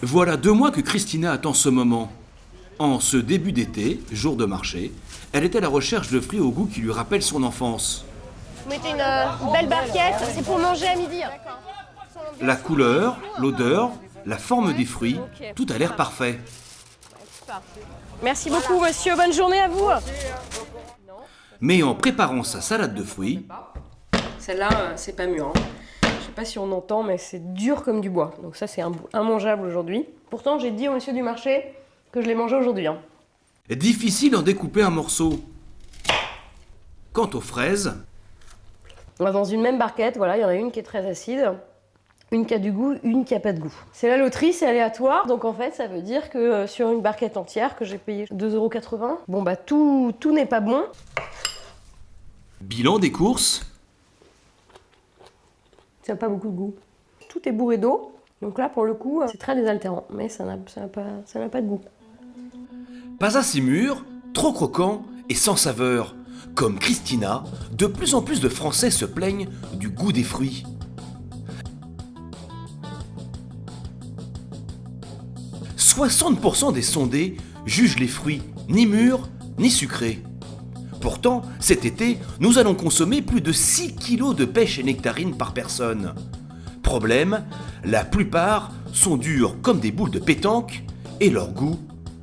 Voilà 2 mois que Christina attend ce moment. En ce début d'été, jour de marché, elle est à la recherche de fruits au goût qui lui rappellent son enfance. Vous mettez une belle barquette, c'est pour manger à midi. La couleur, l'odeur, la forme des fruits, tout a l'air parfait. Merci beaucoup monsieur, bonne journée à vous. Mais en préparant sa salade de fruits, Celle-là, c'est pas mûr. Je sais pas si on entend, mais c'est dur comme du bois. Donc ça, c'est immangeable aujourd'hui. Pourtant, j'ai dit au monsieur du marché que je l'ai mangé aujourd'hui. difficile d'en découper un morceau. Quant aux fraises, Dans une même barquette, voilà, il y en a une qui est très acide, une qui a du goût, une qui a pas de goût. C'est la loterie, c'est aléatoire, donc en fait, ça veut dire que sur une barquette entière que j'ai payée 2,80 €, bon bah tout n'est pas bon. bilan des courses, Ça n'a pas beaucoup de goût. Tout est bourré d'eau, donc là, pour le coup, c'est très désaltérant, mais ça n'a pas de goût. pas assez mûr, trop croquant et sans saveur. Comme Christina, de plus en plus de Français se plaignent du goût des fruits. « 60% des sondés jugent les fruits ni mûrs ni sucrés. Pourtant, cet été, nous allons consommer plus de 6 kilos de pêche et nectarines par personne. Problème, la plupart sont durs comme des boules de pétanque et leur goût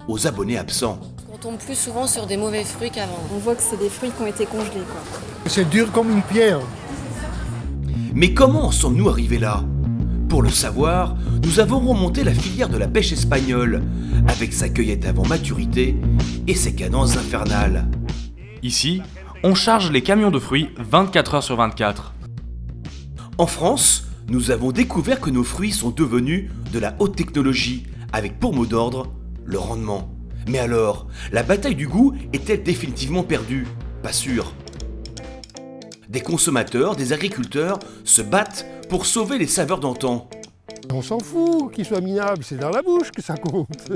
aux abonnés absents. On tombe plus souvent sur des mauvais fruits qu'avant. On voit que c'est des fruits qui ont été congelés, quoi. C'est dur comme une pierre. Mais comment en sommes-nous arrivés là ? Pour le savoir, nous avons remonté la filière de la pêche espagnole, avec sa cueillette avant maturité et ses cadences infernales. Ici, on charge les camions de fruits 24 heures sur 24. En France, nous avons découvert que nos fruits sont devenus de la haute technologie, avec pour mot d'ordre le rendement. Mais alors, la bataille du goût est-elle définitivement perdue ? Pas sûr. Des consommateurs, des agriculteurs se battent pour sauver les saveurs d'antan. On s'en fout qu'il soit minable, c'est dans la bouche que ça compte.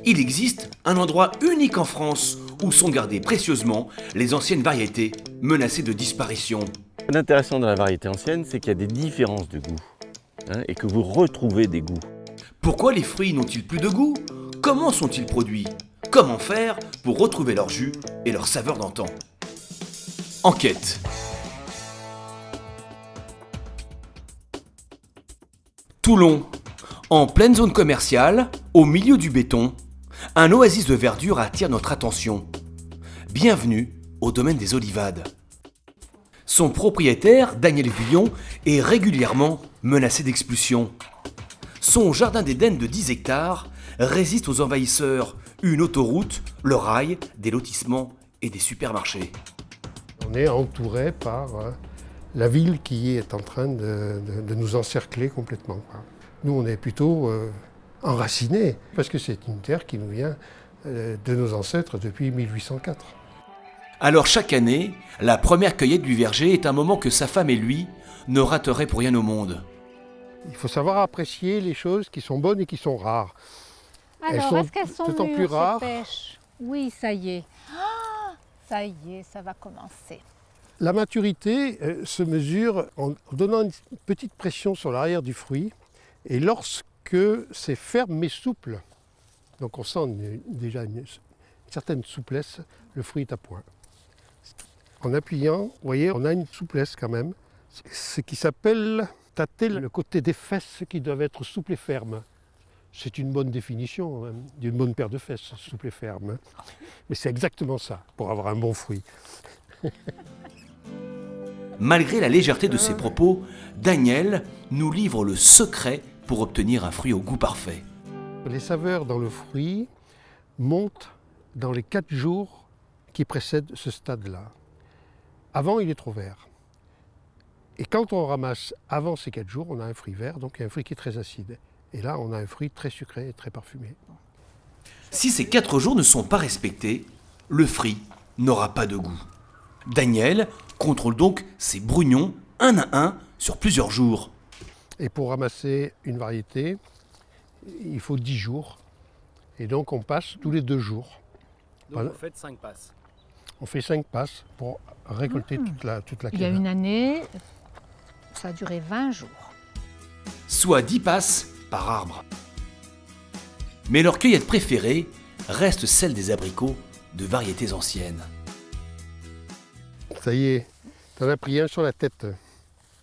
Il existe un endroit unique en France où sont gardées précieusement les anciennes variétés menacées de disparition. L'intéressant dans la variété ancienne, c'est qu'il y a des différences de goût, et que vous retrouvez des goûts. Pourquoi les fruits n'ont-ils plus de goût ? Comment sont-ils produits ? Comment faire pour retrouver leur jus et leur saveur d'antan ? Enquête. Toulon, en pleine zone commerciale, au milieu du béton, un oasis de verdure attire notre attention. Bienvenue au domaine des Olivades. Son propriétaire, Daniel Villon, est régulièrement menacé d'expulsion. Son jardin d'Éden de 10 hectares résiste aux envahisseurs, une autoroute, le rail, des lotissements et des supermarchés. On est entouré par la ville qui est en train de nous encercler complètement, quoi. Nous, on est plutôt enracinés, parce que c'est une terre qui nous vient de nos ancêtres depuis 1804. Alors chaque année, la première cueillette du verger est un moment que sa femme et lui ne rateraient pour rien au monde. Il faut savoir apprécier les choses qui sont bonnes et qui sont rares. Alors, est-ce qu'elles sont d'autant mûres, plus rares. ces pêches? Oui, ça y est. Ah, ça y est, ça va commencer. La maturité se mesure en donnant une petite pression sur l'arrière du fruit, et lorsque c'est ferme mais souple, donc on sent déjà une certaine souplesse, le fruit est à point. En appuyant, vous voyez, on a une souplesse quand même, ce qui s'appelle tâter le côté des fesses qui doivent être souples et fermes. C'est une bonne définition d'une bonne paire de fesses, souple et ferme. Mais c'est exactement ça, pour avoir un bon fruit. Malgré la légèreté de ses propos, Daniel nous livre le secret pour obtenir un fruit au goût parfait. Les saveurs dans le fruit montent dans les 4 jours qui précèdent ce stade-là. Avant, il est trop vert. Et quand on ramasse avant ces 4 jours, on a un fruit vert, donc un fruit qui est très acide. Et là, on a un fruit très sucré et très parfumé. Si ces 4 jours ne sont pas respectés, le fruit n'aura pas de goût. Daniel contrôle donc ses brugnons un à un sur plusieurs jours. Et pour ramasser une variété, il faut 10 jours. Et donc on passe tous les 2 jours. Donc vous faites 5 passes. On fait 5 passes pour récolter toute la Il y a une année, ça a duré 20 jours. Soit 10 passes par arbre. Mais leur cueillette préférée reste celle des abricots de variétés anciennes. Ça y est, t'en as pris un sur la tête.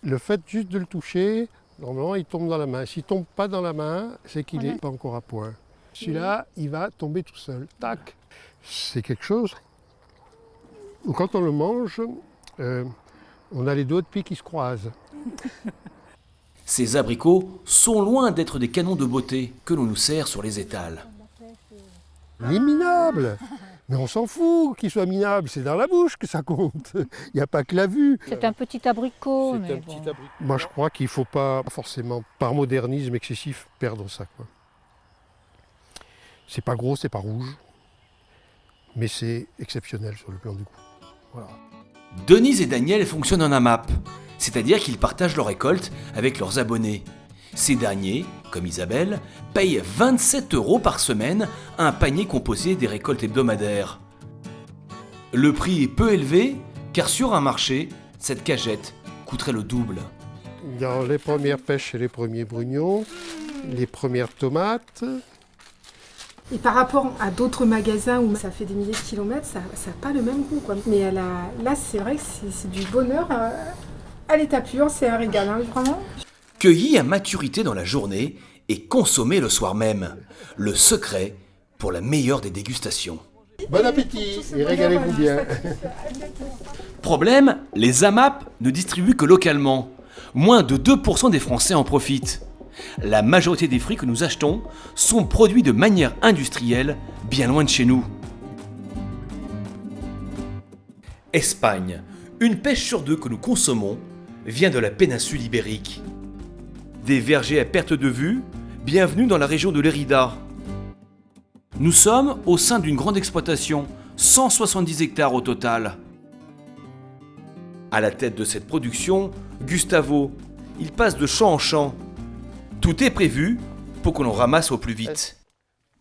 Le fait juste de le toucher, normalement il tombe dans la main. S'il ne tombe pas dans la main, c'est qu'il n'est pas encore à point. Celui-là, il va tomber tout seul. Tac. C'est quelque chose où quand on le mange, on a les doigts de pied qui se croisent. Ces abricots sont loin d'être des canons de beauté que l'on nous sert sur les étals. Il est minable. Mais on s'en fout qu'il soit minable, c'est dans la bouche que ça compte. Il n'y a pas que la vue. C'est un petit abricot. Mais bon. Moi je crois qu'il ne faut pas forcément, par modernisme excessif, perdre ça, quoi. C'est pas gros, c'est pas rouge, mais c'est exceptionnel sur le plan du goût. Voilà. Denise et Daniel fonctionnent en AMAP, c'est-à-dire qu'ils partagent leur récolte avec leurs abonnés. Ces derniers, comme Isabelle, payent 27 € par semaine un panier composé des récoltes hebdomadaires. Le prix est peu élevé, car sur un marché, cette cagette coûterait le double. Dans les premières pêches et les premiers brugnons, les premières tomates. Et par rapport à d'autres magasins où ça fait des milliers de kilomètres, ça n'a pas le même goût, quoi. Mais là, c'est vrai que c'est du bonheur à l'état pur, c'est un régal, hein, vraiment. Cueilli à maturité dans la journée et consommé le soir même. Le secret pour la meilleure des dégustations. Bon appétit et régalez-vous bien. Problème, les AMAP ne distribuent que localement. Moins de 2% des Français en profitent. La majorité des fruits que nous achetons sont produits de manière industrielle, bien loin de chez nous. Espagne. Une pêche sur deux que nous consommons vient de la péninsule ibérique. Des vergers à perte de vue, bienvenue dans la région de Lérida. Nous sommes au sein d'une grande exploitation, 170 hectares au total. À la tête de cette production, Gustavo. Il passe de champ en champ. Tout est prévu pour que l'on ramasse au plus vite.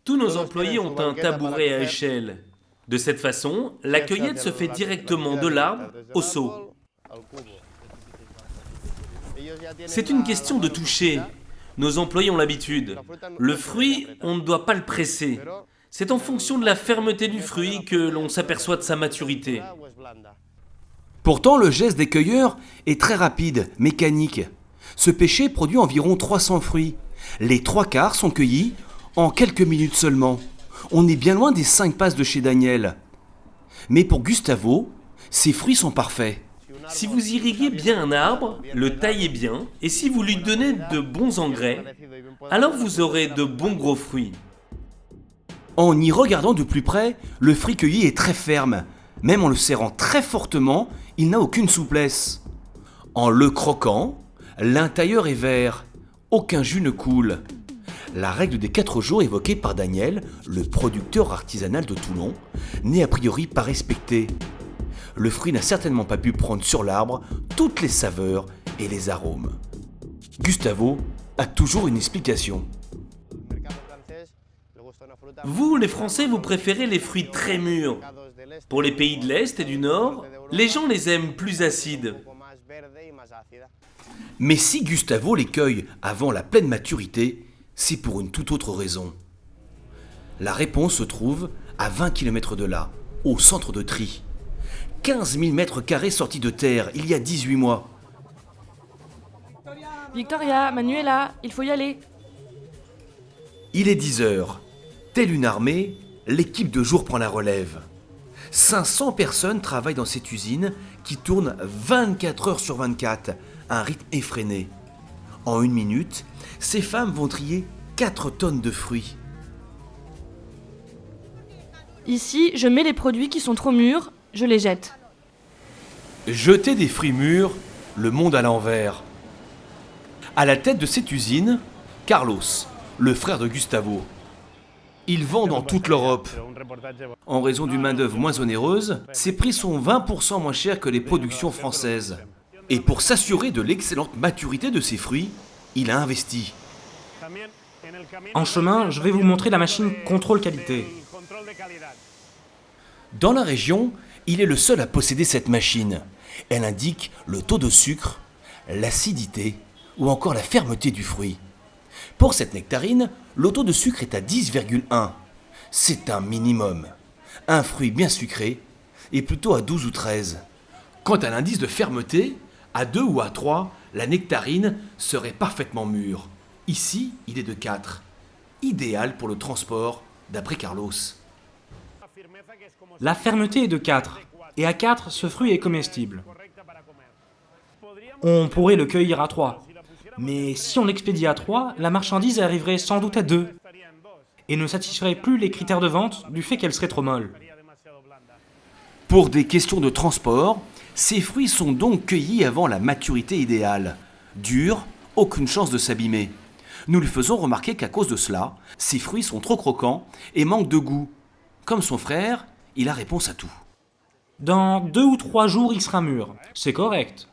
Tous nos employés ont un tabouret à échelle. De cette façon, la cueillette se fait directement de l'arbre au seau. C'est une question de toucher. Nos employés ont l'habitude. Le fruit, on ne doit pas le presser. C'est en fonction de la fermeté du fruit que l'on s'aperçoit de sa maturité. Pourtant, le geste des cueilleurs est très rapide, mécanique. Ce pêcher produit environ 300 fruits. Les 3/4 sont cueillis en quelques minutes seulement. On est bien loin des 5 passes de chez Daniel. Mais pour Gustavo, ces fruits sont parfaits. Si vous irriguez bien un arbre, le taillez bien, et si vous lui donnez de bons engrais, alors vous aurez de bons gros fruits. En y regardant de plus près, le fruit cueilli est très ferme. Même en le serrant très fortement, il n'a aucune souplesse. En le croquant, l'intérieur est vert. Aucun jus ne coule. La règle des 4 jours évoquée par Daniel, le producteur artisanal de Toulon, n'est a priori pas respectée. Le fruit n'a certainement pas pu prendre sur l'arbre toutes les saveurs et les arômes. Gustavo a toujours une explication. Vous, les Français, vous préférez les fruits très mûrs. Pour les pays de l'Est et du Nord, les gens les aiment plus acides. Mais si Gustavo les cueille avant la pleine maturité, c'est pour une toute autre raison. La réponse se trouve à 20 km de là, au centre de Trie. 15 000 mètres carrés sortis de terre il y a 18 mois. Victoria, Manuela, il faut y aller. Il est 10 heures. Telle une armée, l'équipe de jour prend la relève. 500 personnes travaillent dans cette usine qui tourne 24 heures sur 24, à un rythme effréné. En 1 minute, ces femmes vont trier 4 tonnes de fruits. Ici, je mets les produits qui sont trop mûrs, je les jette. Jeter des fruits mûrs, le monde à l'envers. À la tête de cette usine, Carlos, le frère de Gustavo. Ils vendent dans toute l'Europe. En raison d'une main-d'œuvre moins onéreuse, ses prix sont 20% moins chers que les productions françaises. Et pour s'assurer de l'excellente maturité de ses fruits, il a investi. En chemin, je vais vous montrer la machine contrôle qualité. Dans la région, il est le seul à posséder cette machine. Elle indique le taux de sucre, l'acidité ou encore la fermeté du fruit. Pour cette nectarine, le taux de sucre est à 10,1. C'est un minimum. Un fruit bien sucré est plutôt à 12 ou 13. Quant à l'indice de fermeté, à 2 ou à 3, la nectarine serait parfaitement mûre. Ici, il est de 4. Idéal pour le transport, d'après Carlos. La fermeté est de 4, et à 4, ce fruit est comestible. On pourrait le cueillir à 3, mais si on l'expédie à 3, la marchandise arriverait sans doute à 2, et ne satisferait plus les critères de vente du fait qu'elle serait trop molle. Pour des questions de transport, ces fruits sont donc cueillis avant la maturité idéale. Durs, aucune chance de s'abîmer. Nous lui faisons remarquer qu'à cause de cela, ces fruits sont trop croquants et manquent de goût. Comme son frère, il a réponse à tout. Dans 2 ou 3 jours, il sera mûr. C'est correct.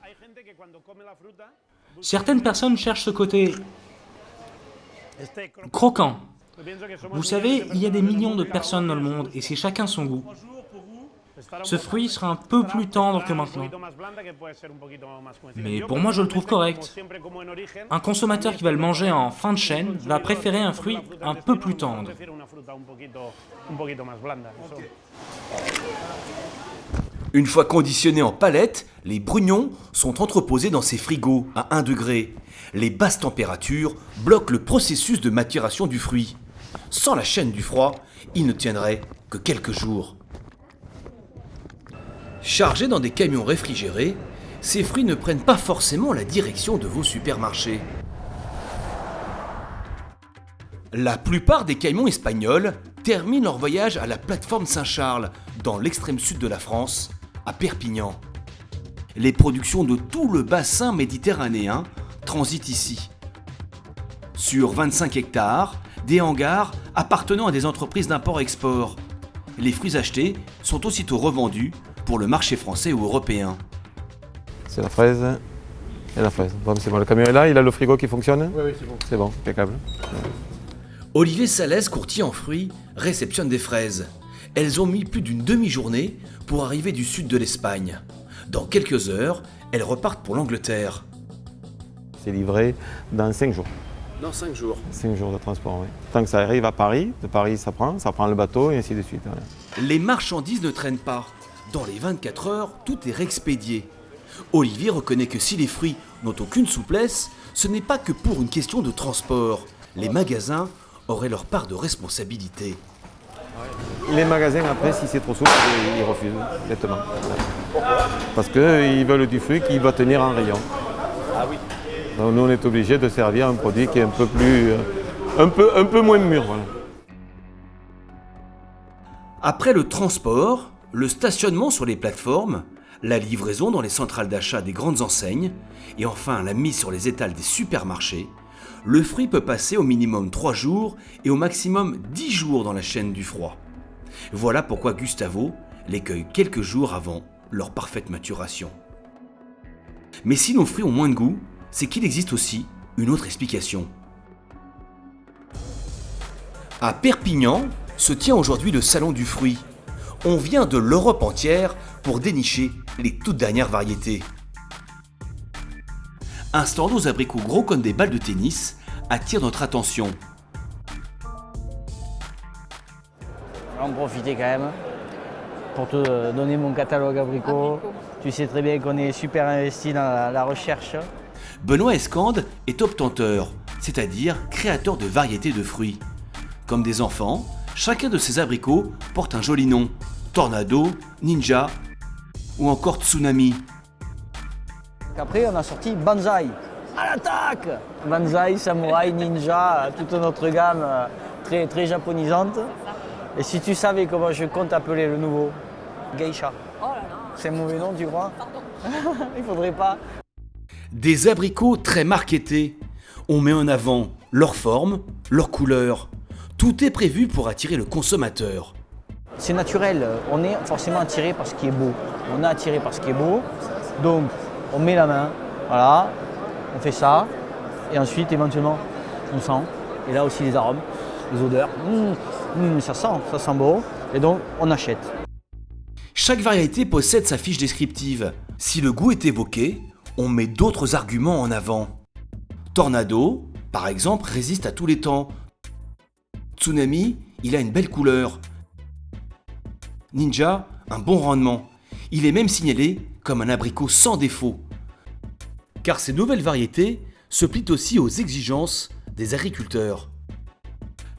Certaines personnes cherchent ce côté croquant. Vous savez, il y a des millions de personnes dans le monde et c'est chacun son goût. Ce fruit sera un peu plus tendre que maintenant. Mais pour moi, je le trouve correct. Un consommateur qui va le manger en fin de chaîne va préférer un fruit un peu plus tendre. Une fois conditionnés en palette, les brugnons sont entreposés dans ces frigos à 1 degré. Les basses températures bloquent le processus de maturation du fruit. Sans la chaîne du froid, il ne tiendrait que quelques jours. Chargés dans des camions réfrigérés, ces fruits ne prennent pas forcément la direction de vos supermarchés. La plupart des camions espagnols terminent leur voyage à la plateforme Saint-Charles, dans l'extrême sud de la France, à Perpignan. Les productions de tout le bassin méditerranéen transitent ici. Sur 25 hectares, des hangars appartenant à des entreprises d'import-export. Les fruits achetés sont aussitôt revendus pour le marché français ou européen. C'est la fraise et la fraise. Bon, c'est bon, le camion est là, il a le frigo qui fonctionne? Oui, c'est bon. C'est bon, impeccable. Olivier Salès, courtier en fruits, réceptionne des fraises. Elles ont mis plus d'une demi-journée pour arriver du sud de l'Espagne. Dans quelques heures, elles repartent pour l'Angleterre. C'est livré dans 5 jours. Dans 5 jours. 5 jours de transport, oui. Tant que ça arrive à Paris, de Paris ça prend le bateau et ainsi de suite. Voilà. Les marchandises ne traînent pas. Dans les 24 heures, tout est réexpédié. Olivier reconnaît que si les fruits n'ont aucune souplesse, ce n'est pas que pour une question de transport. Les magasins auraient leur part de responsabilité. Les magasins, après, si c'est trop souple, ils refusent, nettement. Parce qu'ils veulent du fruit qui va tenir en rayon. Ah oui. Donc nous, on est obligé de servir un produit qui est un peu plus... un peu moins mûr. Voilà. Après le transport, le stationnement sur les plateformes, la livraison dans les centrales d'achat des grandes enseignes, et enfin la mise sur les étals des supermarchés, le fruit peut passer au minimum 3 jours et au maximum 10 jours dans la chaîne du froid. Voilà pourquoi Gustavo les cueille quelques jours avant leur parfaite maturation. Mais si nos fruits ont moins de goût, c'est qu'il existe aussi une autre explication. À Perpignan se tient aujourd'hui le Salon du fruit. On vient de l'Europe entière pour dénicher les toutes dernières variétés. Un stand aux abricots gros comme des balles de tennis attire notre attention. On va en profiter quand même pour te donner mon catalogue abricot. Tu sais très bien qu'on est super investi dans la recherche. Benoît Escande est obtenteur, c'est-à-dire créateur de variétés de fruits. Comme des enfants, chacun de ces abricots porte un joli nom. Tornado, Ninja ou encore Tsunami. Après, on a sorti Banzai. À l'attaque! Banzai, Samouraï, Ninja, toute notre gamme très, très japonisante. Et si tu savais comment je compte appeler le nouveau? Geisha. Oh là là. C'est un mauvais nom, tu crois? Il faudrait pas. Des abricots très marketés. On met en avant leur forme, leur couleur. Tout est prévu pour attirer le consommateur. C'est naturel, on est forcément attiré par ce qui est beau. On est attiré par ce qui est beau, donc on met la main, voilà, on fait ça, et ensuite éventuellement on sent, et là aussi les arômes, les odeurs, ça sent beau, et donc on achète. Chaque variété possède sa fiche descriptive. Si le goût est évoqué, on met d'autres arguments en avant. Tornado, par exemple, résiste à tous les temps. Tsunami, il a une belle couleur. Ninja, un bon rendement. Il est même signalé comme un abricot sans défaut. Car ces nouvelles variétés se plient aussi aux exigences des agriculteurs.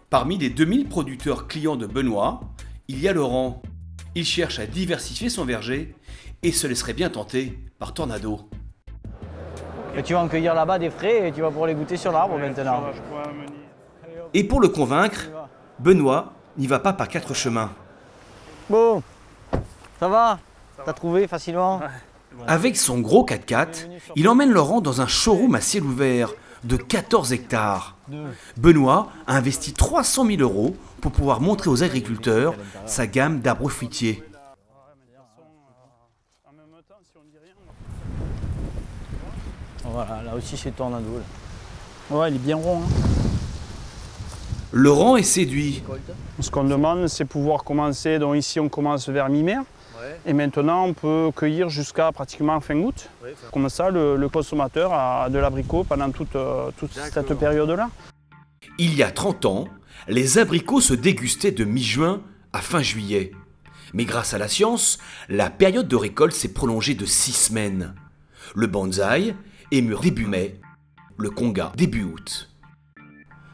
Parmi les 2000 producteurs clients de Benoît, il y a Laurent. Il cherche à diversifier son verger et se laisserait bien tenter par Tornado. Et tu vas en cueillir là-bas des frais et tu vas pouvoir les goûter sur l'arbre maintenant. Et pour le convaincre, Benoît n'y va pas par 4 chemins. Bon, ça va? T'as trouvé facilement? Avec son gros 4x4, il emmène Laurent dans un showroom à ciel ouvert de 14 hectares. Benoît a investi 300 000 € pour pouvoir montrer aux agriculteurs sa gamme d'arbres fruitiers. Voilà, là aussi c'est Tornado. Là. Ouais, il est bien rond. Hein. Laurent est séduit. Ce qu'on demande, c'est pouvoir commencer. Donc ici, on commence vers mi-mai. Et maintenant, on peut cueillir jusqu'à pratiquement fin août. Comme ça, le consommateur a de l'abricot pendant toute cette période-là. Il y a 30 ans, les abricots se dégustaient de mi-juin à fin juillet. Mais grâce à la science, la période de récolte s'est prolongée de 6 semaines. Le bonsaï est mûr début mai, le konga début août.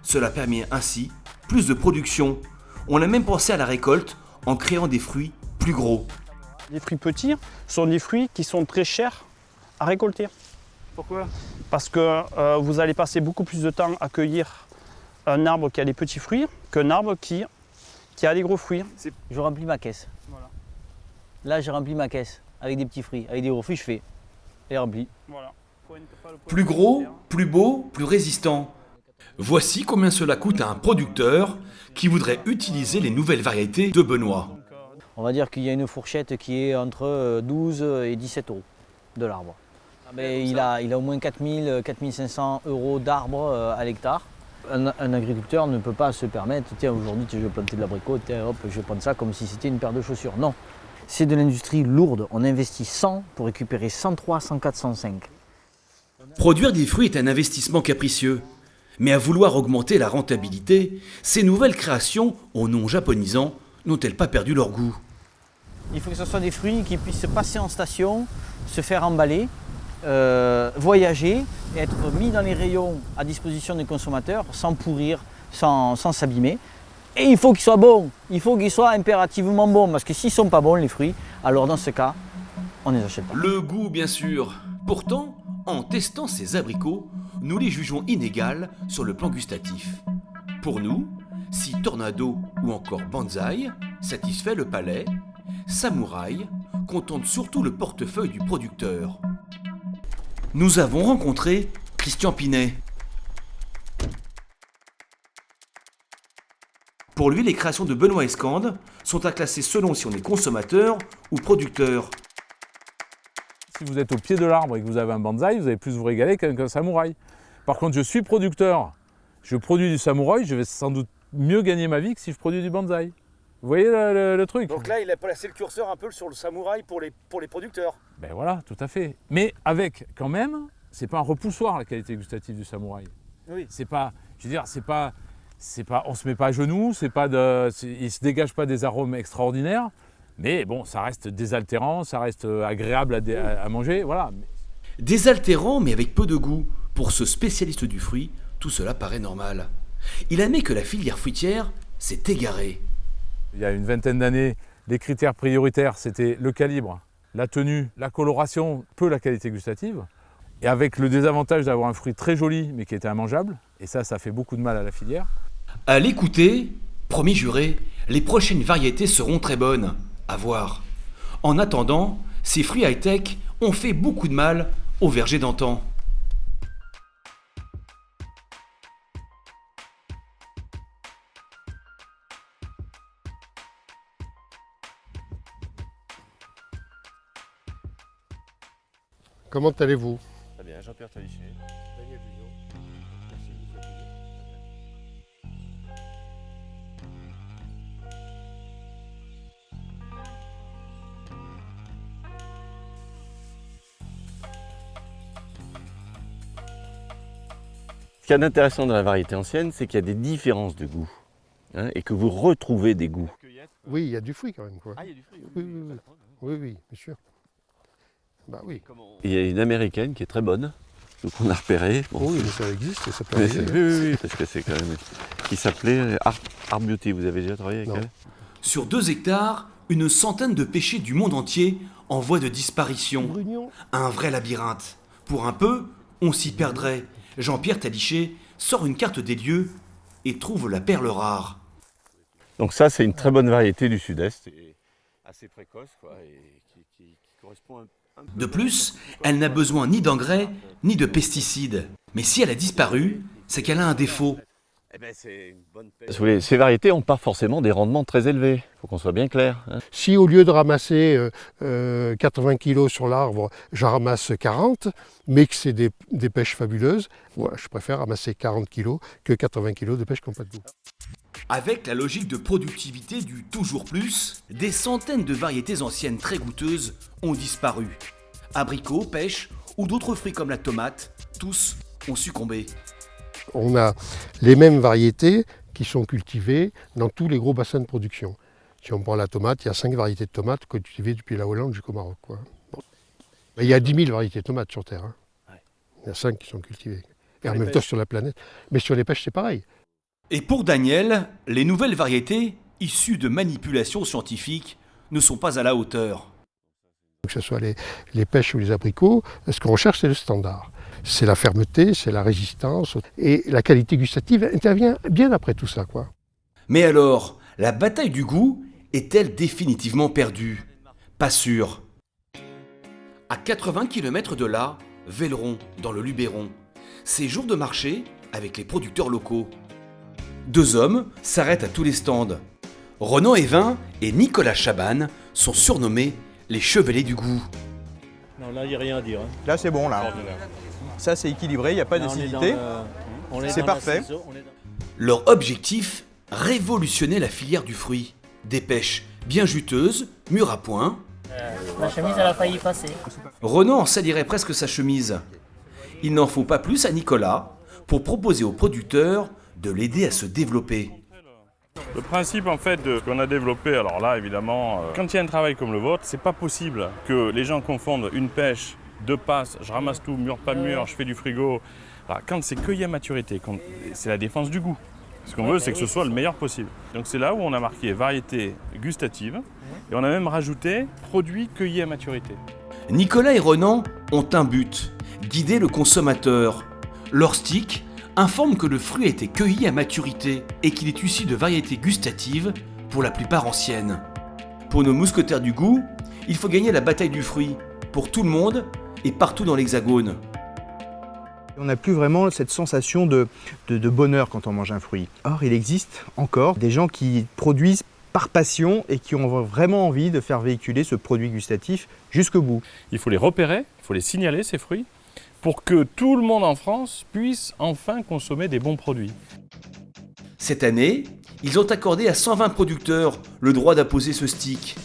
Cela permet ainsi plus de production. On a même pensé à la récolte en créant des fruits plus gros. Les fruits petits sont des fruits qui sont très chers à récolter. Pourquoi? Parce que vous allez passer beaucoup plus de temps à cueillir un arbre qui a des petits fruits qu'un arbre qui a des gros fruits. Je remplis ma caisse. Voilà. Là, j'ai rempli ma caisse avec des petits fruits. Avec des gros fruits, je fais et rempli. Voilà. Plus gros, plus beau, plus résistant. Voici combien cela coûte à un producteur qui voudrait utiliser les nouvelles variétés de Benoît. On va dire qu'il y a une fourchette qui est entre 12 et 17 € de l'arbre. Il a au moins 4000, 4500 € d'arbres à l'hectare. Un agriculteur ne peut pas se permettre, tiens aujourd'hui je vais planter de l'abricot, tiens hop je vais prendre ça comme si c'était une paire de chaussures. Non, c'est de l'industrie lourde, on investit 100 pour récupérer 103, 104, 105. Produire des fruits est un investissement capricieux. Mais à vouloir augmenter la rentabilité, ces nouvelles créations, au nom japonisant, n'ont-elles pas perdu leur goût? Il faut que ce soit des fruits qui puissent passer en station, se faire emballer, voyager et être mis dans les rayons à disposition des consommateurs sans pourrir, sans s'abîmer. Et il faut qu'ils soient bons, il faut qu'ils soient impérativement bons parce que s'ils ne sont pas bons les fruits, alors dans ce cas, on ne les achète pas. Le goût bien sûr. Pourtant, en testant ces abricots, nous les jugeons inégales sur le plan gustatif. Pour nous, si Tornado ou encore Banzai satisfait le palais, Samouraï contente surtout le portefeuille du producteur. Nous avons rencontré Christian Pinet. Pour lui, les créations de Benoît Escande sont à classer selon si on est consommateur ou producteur. Si vous êtes au pied de l'arbre et que vous avez un bonsaï, vous allez plus vous régaler qu'un samouraï. Par contre, je suis producteur, je produis du samouraï, je vais sans doute mieux gagner ma vie que si je produis du bonsaï. Vous voyez le truc? Donc là, il a placé le curseur un peu sur le samouraï pour les producteurs. Ben voilà, tout à fait. Mais avec, quand même, c'est pas un repoussoir la qualité gustative du samouraï. Oui. C'est pas, je veux dire, on se met pas à genoux, il se dégage pas des arômes extraordinaires. Mais bon, ça reste désaltérant, ça reste agréable à manger, voilà. Désaltérant, mais avec peu de goût. Pour ce spécialiste du fruit, tout cela paraît normal. Il admet que la filière fruitière s'est égarée. Il y a une vingtaine d'années, les critères prioritaires, c'était le calibre, la tenue, la coloration, peu la qualité gustative. Et avec le désavantage d'avoir un fruit très joli, mais qui était immangeable. Et ça fait beaucoup de mal à la filière. À l'écouter, promis juré, les prochaines variétés seront très bonnes. À voir. En attendant, ces fruits high-tech ont fait beaucoup de mal aux vergers d'antan. Comment allez-vous? Très bien, Jean-Pierre Talichet. Daniel Bouillon. Merci de nous accueillir. Ce qu'il y a d'intéressant dans la variété ancienne, c'est qu'il y a des différences de goût, hein, et que vous retrouvez des goûts. Oui, il y a du fruit quand même, quoi. Ah, il y a du fruit. Oui, bien sûr. Bah oui. Il y a une américaine qui est très bonne, donc on a repéré. Bon, oui, mais ça existe et ça peut mais arriver. oui, parce que c'est quand même... Qui s'appelait Art Beauty, vous avez déjà travaillé avec elle? Sur 2 hectares, une centaine de pêchers du monde entier en voie de disparition. Un vrai labyrinthe. Pour un peu, on s'y perdrait. Jean-Pierre Talichet sort une carte des lieux et trouve la perle rare. Donc ça, c'est une très bonne variété du sud-est, et assez précoce, quoi, et qui correspond un peu... De plus, elle n'a besoin ni d'engrais, ni de pesticides. Mais si elle a disparu, c'est qu'elle a un défaut. Si vous voulez, ces variétés n'ont pas forcément des rendements très élevés, il faut qu'on soit bien clair. Hein. Si au lieu de ramasser 80 kg sur l'arbre, j'en ramasse 40, mais que c'est des pêches fabuleuses, je préfère ramasser 40 kg que 80 kg de pêche qui n'ont pas de goût. Avec la logique de productivité du toujours plus, des centaines de variétés anciennes très goûteuses ont disparu. Abricots, pêches ou d'autres fruits comme la tomate, tous ont succombé. On a les mêmes variétés qui sont cultivées dans tous les gros bassins de production. Si on prend la tomate, il y a 5 variétés de tomates cultivées depuis la Hollande jusqu'au Maroc, quoi. Bon. Il y a 10 000 variétés de tomates sur Terre. Hein. Il y a 5 qui sont cultivées. Et en même temps sur la planète. Mais sur les pêches, c'est pareil. Et pour Daniel, les nouvelles variétés, issues de manipulations scientifiques, ne sont pas à la hauteur. Que ce soit les pêches ou les abricots, ce qu'on recherche, c'est le standard. C'est la fermeté, c'est la résistance, et la qualité gustative intervient bien après tout ça, quoi. Mais alors, la bataille du goût est-elle définitivement perdue? Pas sûr. À 80 km de là, Velleron, dans le Luberon. C'est jour de marché avec les producteurs locaux. 2 hommes s'arrêtent à tous les stands. Ronan Evin et Nicolas Chaban sont surnommés les chevaliers du goût. Non, là, il n'y a rien à dire. Hein. Là, c'est bon, là. Ça, c'est équilibré, il n'y a pas d'acidité. C'est parfait. Leur objectif, révolutionner la filière du fruit. Des pêches bien juteuses, mûres à point. La chemise, elle a failli passer. Ronan en salirait presque sa chemise. Il n'en faut pas plus à Nicolas pour proposer aux producteurs de l'aider à se développer. Le principe en fait de ce qu'on a développé, alors là évidemment, quand il y a un travail comme le vôtre, c'est pas possible que les gens confondent une pêche, 2 passes, je ramasse tout, mûr, pas mûr, je fais du frigo. Alors, quand c'est cueilli à maturité, c'est la défense du goût. Ce qu'on veut, c'est que ce soit le meilleur possible. Donc c'est là où on a marqué variété gustative et on a même rajouté produit cueilli à maturité. Nicolas et Ronan ont un but, guider le consommateur. Leur stick informe que le fruit a été cueilli à maturité et qu'il est issu de variétés gustatives, pour la plupart anciennes. Pour nos mousquetaires du goût, il faut gagner la bataille du fruit, pour tout le monde et partout dans l'Hexagone. On n'a plus vraiment cette sensation de bonheur quand on mange un fruit. Or, il existe encore des gens qui produisent par passion et qui ont vraiment envie de faire véhiculer ce produit gustatif jusqu'au bout. Il faut les repérer, il faut les signaler, ces fruits, pour que tout le monde en France puisse enfin consommer des bons produits. Cette année, ils ont accordé à 120 producteurs le droit d'apposer ce stick.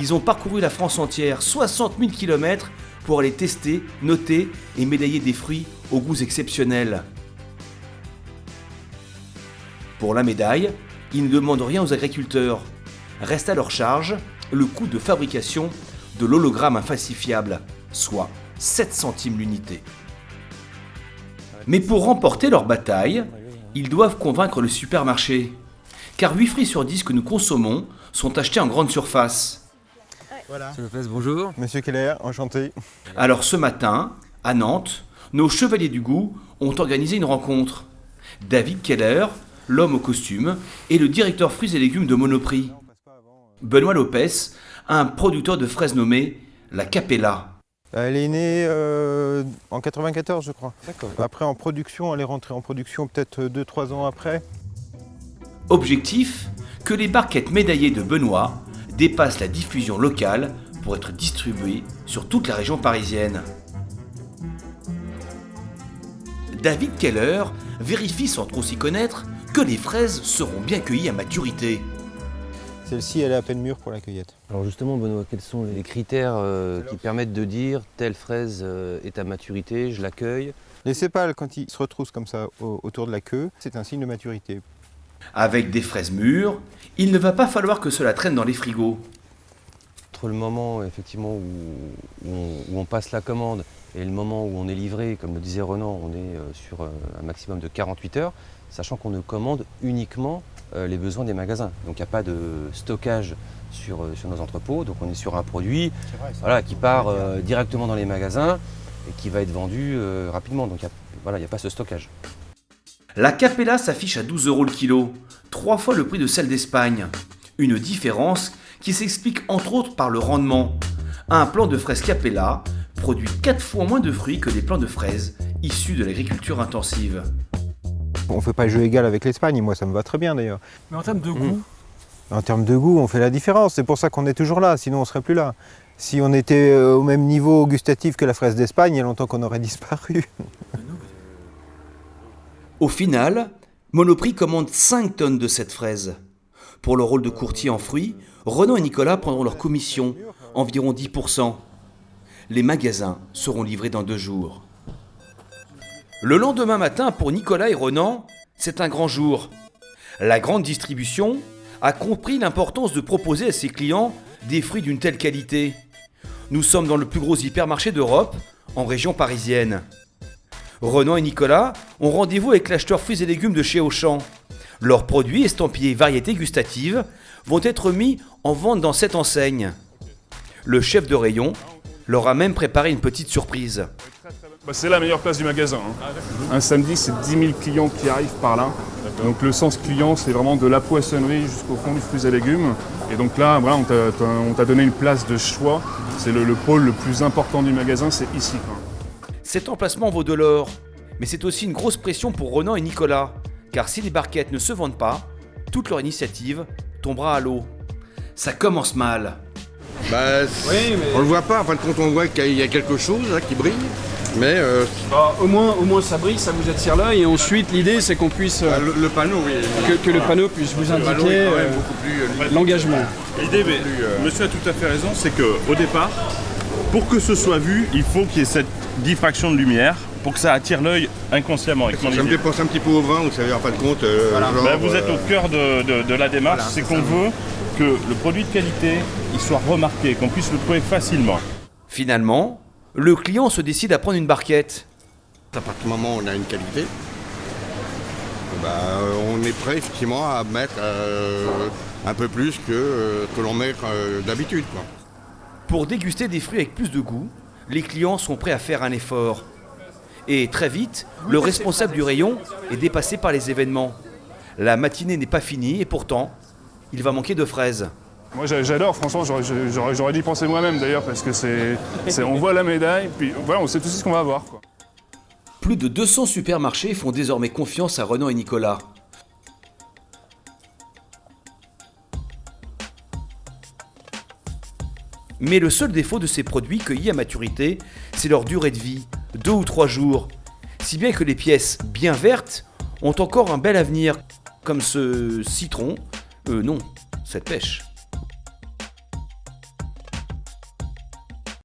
Ils ont parcouru la France entière, 60 000 km, pour aller tester, noter et médailler des fruits aux goûts exceptionnels. Pour la médaille, ils ne demandent rien aux agriculteurs. Reste à leur charge le coût de fabrication de l'hologramme infalsifiable, soit 7 centimes l'unité. Mais pour remporter leur bataille, ils doivent convaincre le supermarché. Car 8 fruits sur 10 que nous consommons sont achetés en grande surface. Voilà. S'il vous plaît, bonjour. Monsieur Keller, enchanté. Alors ce matin, à Nantes, nos chevaliers du goût ont organisé une rencontre. David Keller, l'homme au costume, et le directeur fruits et légumes de Monoprix. Benoît Lopez, un producteur de fraises nommé La Capella. Elle est née en 94, je crois. D'accord. Après, en production, elle est rentrée en production peut-être 2-3 ans après. Objectif, que les barquettes médaillées de Benoît dépassent la diffusion locale pour être distribuées sur toute la région parisienne. David Keller vérifie sans trop s'y connaître que les fraises seront bien cueillies à maturité. Celle-ci, elle est à peine mûre pour la cueillette. Alors justement, Benoît, quels sont les critères qui permettent de dire telle fraise est à maturité, je l'accueille, Les sépales, quand ils se retroussent comme ça autour de la queue, c'est un signe de maturité. Avec des fraises mûres, il ne va pas falloir que cela traîne dans les frigos. Entre le moment effectivement où on passe la commande et le moment où on est livré, comme le disait Renan, on est sur un maximum de 48 heures, sachant qu'on ne commande uniquement les besoins des magasins. Donc il n'y a pas de stockage sur nos entrepôts, donc on est sur un produit qui part directement dans les magasins et qui va être vendu rapidement. Donc il n'y a pas ce stockage. La Capella s'affiche à 12 € le kilo, 3 fois le prix de celle d'Espagne. Une différence qui s'explique entre autres par le rendement. Un plant de fraises Capella produit 4 fois moins de fruits que des plants de fraises issus de l'agriculture intensive. On ne fait pas le jeu égal avec l'Espagne, moi ça me va très bien d'ailleurs. Mais en termes de goût En termes de goût, on fait la différence, c'est pour ça qu'on est toujours là, sinon on ne serait plus là. Si on était au même niveau gustatif que la fraise d'Espagne, il y a longtemps qu'on aurait disparu. Au final, Monoprix commande 5 tonnes de cette fraise. Pour le rôle de courtier en fruits, Renan et Nicolas prendront leur commission, environ 10%. Les magasins seront livrés dans 2 jours. Le lendemain matin, pour Nicolas et Renan, c'est un grand jour. La grande distribution a compris l'importance de proposer à ses clients des fruits d'une telle qualité. Nous sommes dans le plus gros hypermarché d'Europe, en région parisienne. Renan et Nicolas ont rendez-vous avec l'acheteur fruits et légumes de chez Auchan. Leurs produits estampillés variétés gustatives vont être mis en vente dans cette enseigne. Le chef de rayon leur a même préparé une petite surprise. C'est la meilleure place du magasin. Un samedi, c'est 10 000 clients qui arrivent par là. Donc le sens client, c'est vraiment de la poissonnerie jusqu'au fond du fruits et légumes. Et donc là, voilà, on t'a donné une place de choix. C'est le pôle le plus important du magasin, c'est ici. Cet emplacement vaut de l'or, mais c'est aussi une grosse pression pour Renan et Nicolas, car si les barquettes ne se vendent pas, toute leur initiative tombera à l'eau. Ça commence mal. On le voit pas, en fin de compte on voit qu'il y a quelque chose là, qui brille, mais... au moins ça brille, ça vous attire l'œil, et ensuite l'idée c'est qu'on puisse... le panneau, oui. Que le panneau puisse vous indiquer l'engagement. L'idée, monsieur a tout à fait raison, c'est qu'au départ, pour que ce soit vu, il faut qu'il y ait cette diffraction de lumière, pour que ça attire l'œil inconsciemment. Ça me fait penser un petit peu au vin, vous savez, en fin de compte... vous êtes au cœur de la démarche, c'est qu'on veut que le produit de qualité il soit remarqué, qu'on puisse le trouver facilement. Finalement, le client se décide à prendre une barquette. À partir du moment où on a une qualité, on est prêt effectivement à mettre un peu plus que l'on met d'habitude. Pour déguster des fruits avec plus de goût, les clients sont prêts à faire un effort. Et très vite, le responsable du rayon est dépassé par les événements. La matinée n'est pas finie et pourtant, il va manquer de fraises. Moi j'adore, franchement, j'aurais dû y penser moi-même d'ailleurs, parce que on voit la médaille, puis voilà, on sait tout ce qu'on va avoir. Plus de 200 supermarchés font désormais confiance à Renan et Nicolas. Mais le seul défaut de ces produits cueillis à maturité, c'est leur durée de vie, 2 ou 3 jours. Si bien que les pièces bien vertes ont encore un bel avenir, comme ce citron, cette pêche.